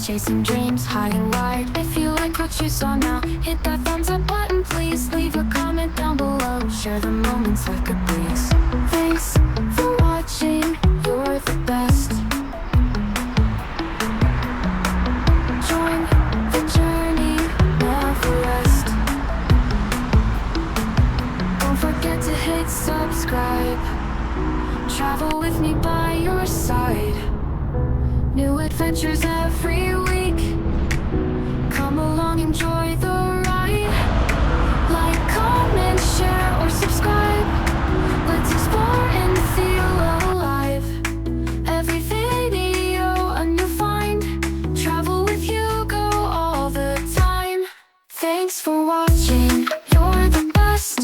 chasing dreams high and wide. If you like what you saw now, hit that thumbs up button please. Leave a comment down below, share the moments like a breeze. Thanks for watching, you're the best. Join the journey, never rest. Don't forget to hit subscribe. Travel with me by your side. New adventures every week. Come along, enjoy the ride. Like, comment, share, or subscribe. Let's explore and feel alive. Every video a new find. Travel with you, go all the time. Thanks for watching, you're the best.